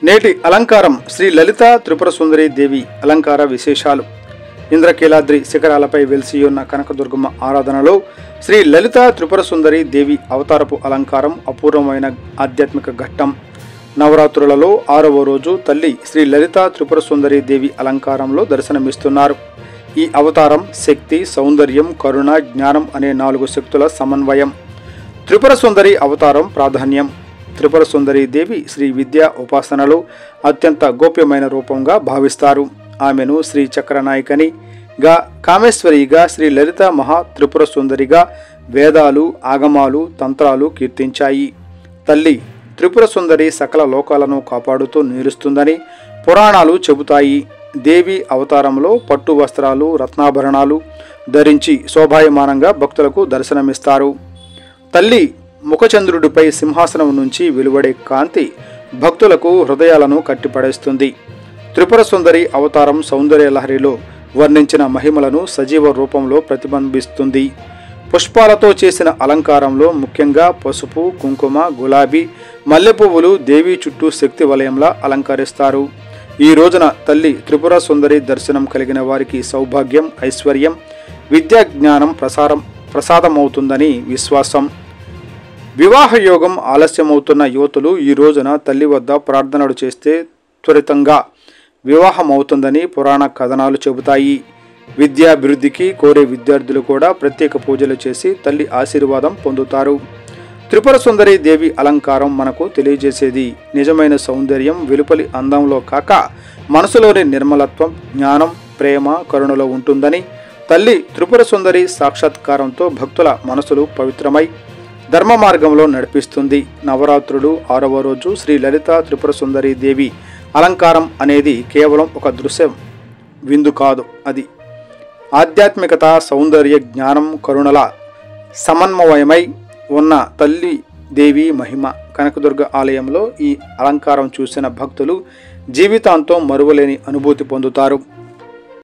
నేటి అలంకారం శ్రీ లలిత త్రిపుర సుందరి దేవి అలంకార విశేషాలు. ఇంద్రకీలాద్రి శిఖరాలపై వెలిసియున్న కనకదుర్గమ్మ ఆరాధనలో శ్రీ లలిత త్రిపుర సుందరి దేవి అవతారపు అలంకారం అపూర్వమైన ఆధ్యాత్మిక ఘట్టం. నవరాత్రులలో 6వ రోజు తల్లి శ్రీ లలిత త్రిపుర సుందరి దేవి అలంకారంలో దర్శనమిస్తున్నారు. ఈ అవతారం శక్తి, సౌందర్యం, కరుణ, జ్ఞానం అనే 4 శక్తుల సమన్వయం. త్రిపుర సుందరి అవతారం ప్రాధాన్యం. త్రిపుర సుందరి దేవి శ్రీ విద్యా ఉపాసనలో అత్యంత గోప్యమైన రూపంగా భావిస్తారు. ఆమెను శ్రీ చక్రనాయకనిగా, కామేశ్వరిగా, శ్రీ లలిత మహా త్రిపుర సుందరిగా వేదాలు, ఆగమాలు, తంత్రాలు కీర్తించాయి. తల్లి త్రిపుర సుందరి సకల లోకాలను కాపాడుతూ నిలుస్తుందని పురాణాలు చెబుతాయి. దేవి అవతారంలో పట్టు వస్త్రాలు, రత్నాభరణాలు ధరించి శోభాయమానంగా భక్తులకు దర్శనమిస్తారు. తల్లి ముఖచంద్రుడిపై సింహాసనం నుంచి వెలువడే కాంతి భక్తులకు హృదయాలను కట్టిపడేస్తుంది. త్రిపుర సుందరి అవతారం సౌందర్య లహరిలో వర్ణించిన మహిమలను సజీవ రూపంలో ప్రతిబింబిస్తుంది. పుష్పాలతో చేసిన అలంకారంలో ముఖ్యంగా పసుపు, కుంకుమ, గులాబీ, మల్లెపువ్వులు దేవి చుట్టూ శక్తి వలయంలా అలంకరిస్తారు. ఈ రోజున తల్లి త్రిపుర సుందరి దర్శనం కలిగిన వారికి సౌభాగ్యం, ఐశ్వర్యం, విద్యా జ్ఞానం ప్రసాదమవుతుందని విశ్వాసం. వివాహ యోగం ఆలస్యమవుతున్న యువతులు ఈ రోజున తల్లి వద్ద ప్రార్థనలు చేస్తే త్వరితంగా వివాహం అవుతుందని పురాణ కథనాలు చెబుతాయి. విద్యాభివృద్ధికి కోరే విద్యార్థులు కూడా ప్రత్యేక పూజలు చేసి తల్లి ఆశీర్వాదం పొందుతారు. త్రిపుర సుందరి దేవి అలంకారం మనకు తెలియజేసేది నిజమైన సౌందర్యం వెలుపలి అందంలో కాక మనసులోని నిర్మలత్వం, జ్ఞానం, ప్రేమ, కరుణలో ఉంటుందని. తల్లి త్రిపుర సుందరి సాక్షాత్కారంతో భక్తుల మనసులు పవిత్రమై ధర్మ మార్గంలో నడిపిస్తుంది. నవరాత్రులు 6వ రోజు శ్రీ లలిత త్రిపుర సుందరి దేవి అలంకారం అనేది కేవలం ఒక దృశ్యం విందు కాదు. అది ఆధ్యాత్మికత, సౌందర్య, జ్ఞానం, కరుణల సమన్వయమై ఉన్న తల్లి దేవి మహిమ. కనకదుర్గ ఆలయంలో ఈ అలంకారం చూసిన భక్తులు జీవితాంతం మరువలేని అనుభూతి పొందుతారు.